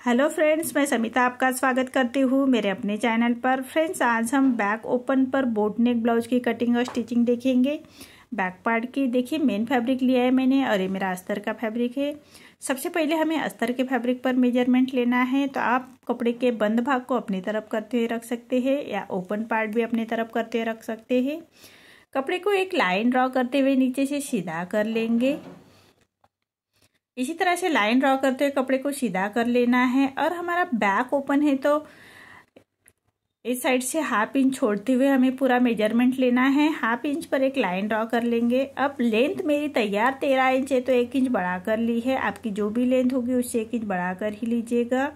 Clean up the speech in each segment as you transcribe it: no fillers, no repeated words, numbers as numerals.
Hello friends, मैं समिता आपका स्वागत करती हूँ मेरे अपने चैनल पर। फ्रेंड्स, आज हम बैक ओपन पर बोट नेक ब्लाउज की कटिंग और स्टिचिंग देखेंगे। बैक पार्ट की देखिए, मेन फैब्रिक लिया है मैंने और ये मेरा अस्तर का फैब्रिक है। सबसे पहले हमें अस्तर के फैब्रिक पर मेजरमेंट लेना है। तो आप कपड़े के बंद भाग को अपनी तरफ करते हुए रख सकते हैं या ओपन पार्ट भी अपनी तरफ करते हुए रख सकते हैं। कपड़े को एक लाइन ड्रॉ करते हुए नीचे से सीधा कर लेंगे। इसी तरह से लाइन ड्रॉ करते हुए कपड़े को सीधा कर लेना है। और हमारा बैक ओपन है तो इस साइड से हाफ इंच छोड़ते हुए हमें पूरा मेजरमेंट लेना है। हाफ इंच पर एक लाइन ड्रॉ कर लेंगे। अब लेंथ मेरी तैयार 13 इंच है तो 1 इंच बढ़ा कर ली है। आपकी जो भी लेंथ होगी उससे 1 इंच बढ़ा कर ही लीजिएगा।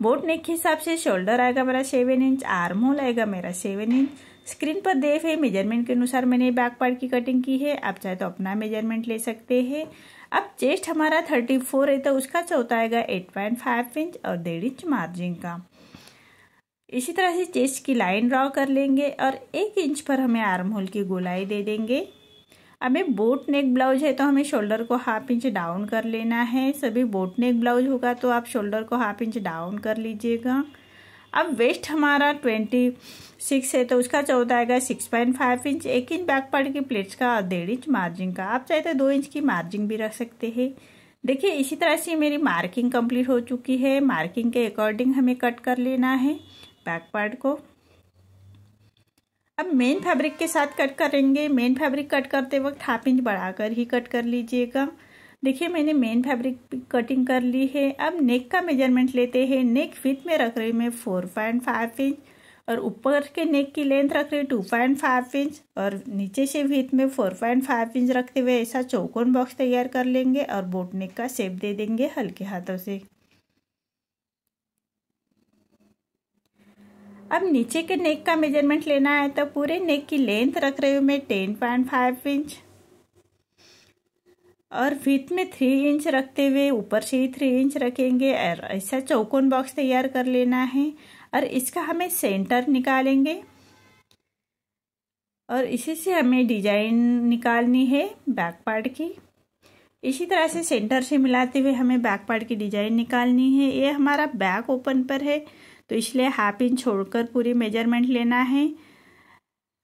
बोट नेक के हिसाब से शोल्डर आएगा मेरा 7 इंच, आर्म होल आएगा मेरा 7 इंच। स्क्रीन पर दे हुए मेजरमेंट के अनुसार मैंने बैक पार्ट की कटिंग की है। आप चाहे तो अपना मेजरमेंट ले सकते हैं। अब चेस्ट हमारा 34 है तो उसका चौथा आएगा 8.5 इंच और 1.5 इंच मार्जिन का। इसी तरह से चेस्ट की लाइन ड्रॉ कर लेंगे और 1 इंच पर हमें आर्म होल की गोलाई दे देंगे। हमें बोट नेक ब्लाउज है तो हमें शोल्डर को हाफ इंच डाउन कर लेना है। सभी बोट नेक ब्लाउज होगा तो आप शोल्डर को हाफ इंच डाउन कर लीजिएगा। अब वेस्ट हमारा 26 है तो उसका चौथा आएगा 6.5 इंच, 1 इंच बैक पार्ट की प्लेट्स का और 1.5 इंच मार्जिन का। आप चाहे तो 2 इंच की मार्जिन भी रख सकते हैं। देखिए, इसी तरह से मेरी मार्किंग कंप्लीट हो चुकी है। मार्किंग के अकॉर्डिंग हमें कट कर लेना है बैक पार्ट को। अब मेन फैब्रिक के साथ कट करेंगे। मेन फैब्रिक कट करते वक्त हाफ इंच बढ़ाकर ही कट कर लीजिएगा। देखिए, मैंने मेन फैब्रिक कटिंग कर ली है। अब नेक का मेजरमेंट लेते हैं। नेक विड्थ में रख रही मैं 4.5 इंच और ऊपर के नेक की लेंथ रख रही 2.5 इंच और नीचे से विड्थ में 4.5 इंच रखते हुए ऐसा चौकोन बॉक्स तैयार कर लेंगे और बोट नेक का शेप दे देंगे हल्के हाथों से। अब नीचे के नेक का मेजरमेंट लेना है तो पूरे नेक की लेंथ रख रही हूँ मैं 10.5 इंच और विड्थ में 3 इंच रखते हुए ऊपर से ही 3 इंच रखेंगे और ऐसा चौकोन बॉक्स तैयार कर लेना है। और इसका हमें सेंटर निकालेंगे और इसी से हमें डिजाइन निकालनी है बैक पार्ट की। इसी तरह से सेंटर से मिलाते हुए हमें बैक पार्ट की डिजाइन निकालनी है। ये हमारा बैक ओपन पर है तो इसलिए हाफ इंच छोड़कर पूरी मेजरमेंट लेना है।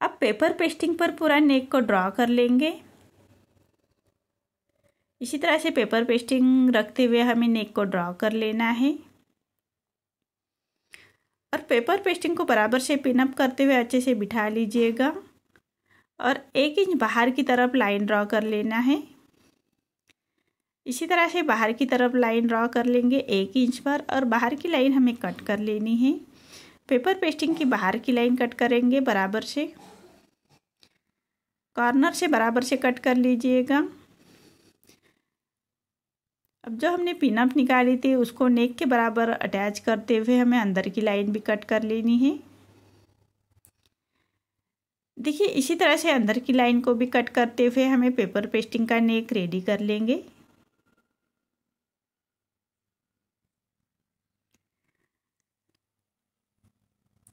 अब पेपर पेस्टिंग पर पूरा नेक को ड्रॉ कर लेंगे। इसी तरह से पेपर पेस्टिंग रखते हुए हमें नेक को ड्रॉ कर लेना है और पेपर पेस्टिंग को बराबर से पिन अप करते हुए अच्छे से बिठा लीजिएगा और 1 इंच बाहर की तरफ लाइन ड्रॉ कर लेना है। इसी तरह से बाहर की तरफ लाइन ड्रॉ कर लेंगे 1 इंच पर और बाहर की लाइन हमें कट कर लेनी है। पेपर पेस्टिंग की बाहर की लाइन कट करेंगे बराबर से, कॉर्नर से बराबर से कट कर लीजिएगा। अब जो हमने पिन अप निकाली थी उसको नेक के बराबर अटैच करते हुए हमें अंदर की लाइन भी कट कर लेनी है। देखिए, इसी तरह से अंदर की लाइन को भी कट करते हुए हमें पेपर पेस्टिंग का नेक रेडी कर लेंगे।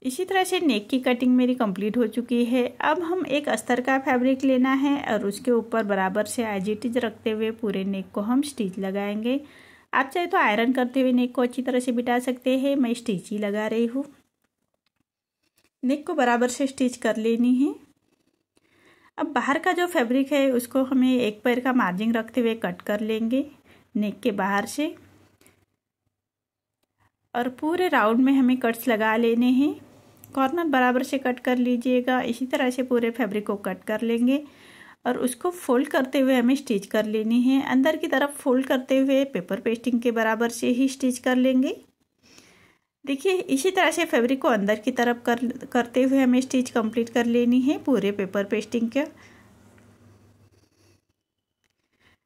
इसी तरह से नेक की कटिंग मेरी कंप्लीट हो चुकी है। अब हम एक अस्तर का फैब्रिक लेना है और उसके ऊपर बराबर से एज इट इज रखते हुए पूरे नेक को हम स्टिच लगाएंगे। आप चाहे तो आयरन करते हुए नेक को अच्छी तरह से बिठा सकते हैं। मैं स्टिच ही लगा रही हूँ। नेक को बराबर से स्टिच कर लेनी है। अब बाहर का जो फैब्रिक है उसको हमें 1 पैर का मार्जिन रखते हुए कट कर लेंगे नेक के बाहर से और पूरे राउंड में हमें कट्स लगा लेने हैं। कॉर्नर बराबर से कट कर लीजिएगा। इसी तरह से पूरे फैब्रिक को कट कर लेंगे और उसको फोल्ड करते हुए हमें स्टिच कर लेनी है। अंदर की तरफ फोल्ड करते हुए पेपर पेस्टिंग के बराबर से ही स्टिच कर लेंगे। देखिए, इसी तरह से फैब्रिक को अंदर की तरफ करते हुए हमें स्टिच कंप्लीट कर लेनी है पूरे पेपर पेस्टिंग का।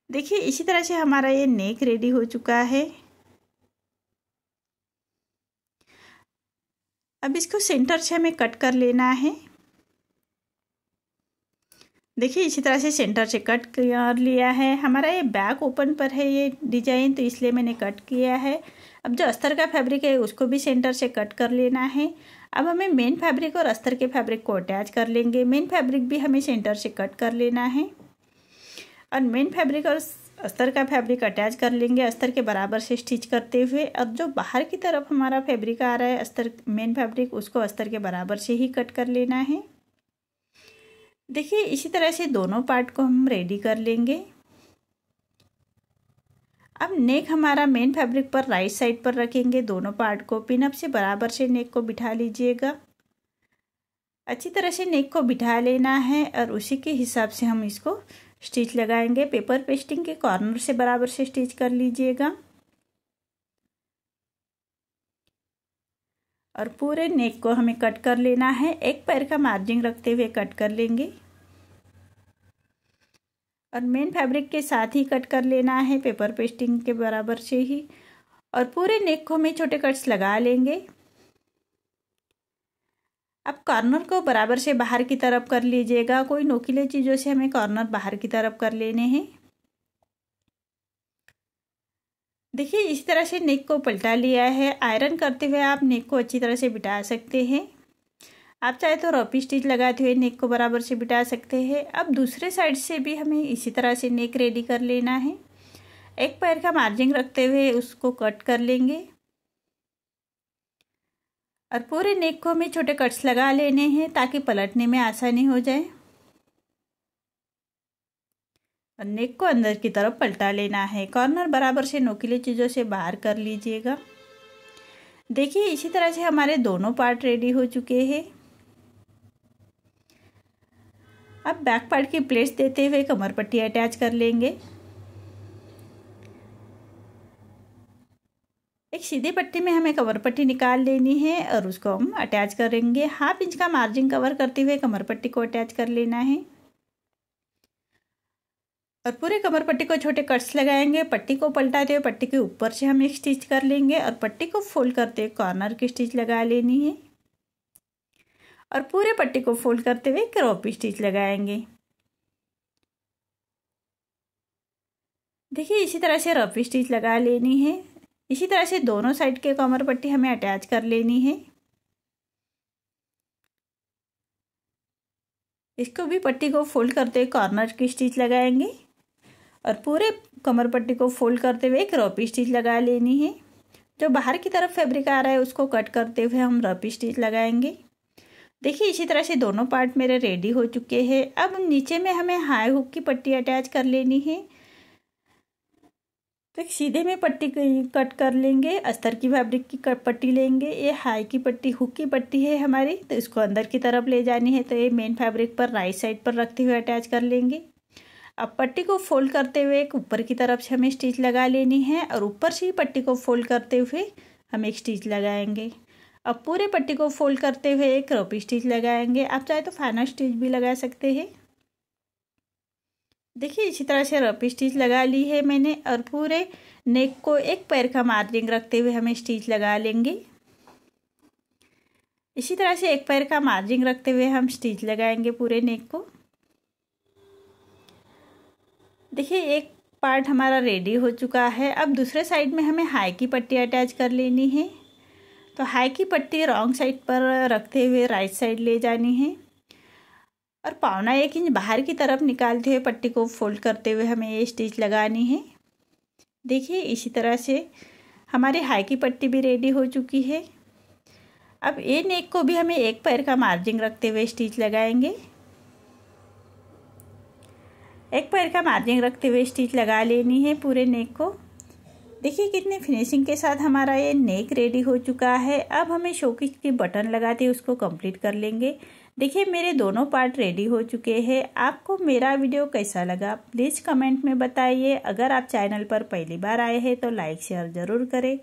देखिए, इसी तरह से हमारा ये नेक रेडी हो चुका है। अब इसको सेंटर से हमें कट कर लेना है। देखिए, इसी तरह से सेंटर से कट कर लिया है। हमारा ये बैक ओपन पर है ये डिजाइन तो इसलिए मैंने कट किया है। अब जो अस्तर का फैब्रिक है उसको भी सेंटर से कट कर लेना है। अब हमें मेन फैब्रिक और अस्तर के फैब्रिक को अटैच कर लेंगे। मेन फैब्रिक भी हमें सेंटर से कट कर लेना है और मेन फैब्रिक और अस्तर का फैब्रिक अटैच कर लेंगे अस्तर के बराबर से स्टिच करते हुए। और जो बाहर की तरफ हमारा फैब्रिक आ रहा है अस्तर मेन फैब्रिक, उसको अस्तर के बराबर से ही कट कर लेना है। देखिए इसी तरह से दोनों पार्ट को हम रेडी कर लेंगे। अब नेक हमारा मेन फैब्रिक पर राइट साइड पर रखेंगे। दोनों पार्ट को पिन अप से बराबर से नेक को बिठा लीजिएगा। अच्छी तरह से नेक को बिठा लेना है और उसी के हिसाब से हम इसको स्टिच लगाएंगे। पेपर पेस्टिंग के कॉर्नर से बराबर से स्टिच कर लीजिएगा और पूरे नेक को हमें कट कर लेना है। एक पैर का मार्जिन रखते हुए कट कर लेंगे और मेन फैब्रिक के साथ ही कट कर लेना है पेपर पेस्टिंग के बराबर से ही। और पूरे नेक को हमें छोटे कट्स लगा लेंगे। अब कॉर्नर को बराबर से बाहर की तरफ कर लीजिएगा। कोई नोकीले चीज़ों से हमें कॉर्नर बाहर की तरफ कर लेने हैं। देखिए इस तरह से नेक को पलटा लिया है। आयरन करते हुए आप नेक को अच्छी तरह से बिठा सकते हैं। आप चाहे तो रॉपी स्टिच लगाते हुए नेक को बराबर से बिठा सकते हैं। अब दूसरे साइड से भी हमें इसी तरह से नेक रेडी कर लेना है। एक पैर का मार्जिन रखते हुए उसको कट कर लेंगे और पूरे नेक को हमें छोटे कट्स लगा लेने हैं ताकि पलटने में आसानी हो जाए। और नेक को अंदर की तरफ पलटा लेना है। कॉर्नर बराबर से नोकीले चीज़ों से बाहर कर लीजिएगा। देखिए इसी तरह से हमारे दोनों पार्ट रेडी हो चुके हैं। अब बैक पार्ट की प्लेट्स देते हुए कमर पट्टी अटैच कर लेंगे। एक सीधी पट्टी में हमें कमर पट्टी निकाल लेनी है और उसको हम अटैच करेंगे। 1/2 इंच का मार्जिन कवर करते हुए कमर पट्टी को अटैच कर लेना है और पूरे कमर पट्टी को छोटे कट्स लगाएंगे। पट्टी को पलटाते हुए पट्टी के ऊपर से हम एक स्टिच कर लेंगे और पट्टी को फोल्ड करते हुए कॉर्नर की स्टिच लगा लेनी है और पूरे पट्टी को फोल्ड करते हुए क्रॉपी स्टिच लगाएंगे। देखिए इसी तरह से रफी स्टिच लगा लेनी है। इसी तरह से दोनों साइड के कमर पट्टी हमें अटैच कर लेनी है। इसको भी पट्टी को फोल्ड करते हुए कॉर्नर की स्टिच लगाएंगे और पूरे कमर पट्टी को फोल्ड करते हुए एक रॉपी स्टिच लगा लेनी है। जो बाहर की तरफ फैब्रिक आ रहा है उसको कट करते हुए हम रॉपी स्टिच लगाएंगे। देखिए इसी तरह से दोनों पार्ट मेरे रेडी हो चुके हैं। अब नीचे में हमें हाई हुक की पट्टी अटैच कर लेनी है। तो एक सीधे में पट्टी कट कर लेंगे। अस्तर की फैब्रिक की पट्टी लेंगे। ये हाई की पट्टी हुक की पट्टी है हमारी, तो इसको अंदर की तरफ ले जानी है। तो ये मेन फैब्रिक पर राइट साइड पर रखते हुए अटैच कर लेंगे। अब पट्टी को फोल्ड करते हुए एक ऊपर की तरफ से हमें स्टिच लगा लेनी है और ऊपर से ही पट्टी को फोल्ड करते हुए हम एक स्टिच लगाएंगे। अब पूरे पट्टी को फोल्ड करते हुए एक रॉपी स्टिच लगाएंगे। आप चाहे तो फाइनल स्टिच भी लगा सकते हैं। देखिए इसी तरह से रॉपी स्टिच लगा ली है मैंने और पूरे नेक को एक पैर का मार्जिन रखते हुए हमें स्टिच लगा लेंगे। इसी तरह से एक पैर का मार्जिन रखते हुए हम स्टिच लगाएंगे पूरे नेक को। देखिए एक पार्ट हमारा रेडी हो चुका है। अब दूसरे साइड में हमें हाई की पट्टी अटैच कर लेनी है। तो हाई की पट्टी रॉन्ग साइड पर रखते हुए राइट साइड ले जानी है और 1.25 इंच बाहर की तरफ निकालते हुए पट्टी को फोल्ड करते हुए हमें ये स्टिच लगानी है। देखिए इसी तरह से हमारी हाई की पट्टी भी रेडी हो चुकी है। अब ये नेक को भी हमें एक पैर का मार्जिन रखते हुए स्टिच लगाएंगे। एक पैर का मार्जिन रखते हुए स्टिच लगा लेनी है पूरे नेक को। देखिए कितनी फिनिशिंग के साथ हमारा ये नेक रेडी हो चुका है। अब हमें शोकेस की बटन लगाते उसको कंप्लीट कर लेंगे। देखिए मेरे दोनों पार्ट रेडी हो चुके हैं। आपको मेरा वीडियो कैसा लगा प्लीज़ कमेंट में बताइए। अगर आप चैनल पर पहली बार आए हैं तो लाइक शेयर ज़रूर करें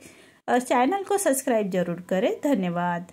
और चैनल को सब्सक्राइब ज़रूर करें। धन्यवाद।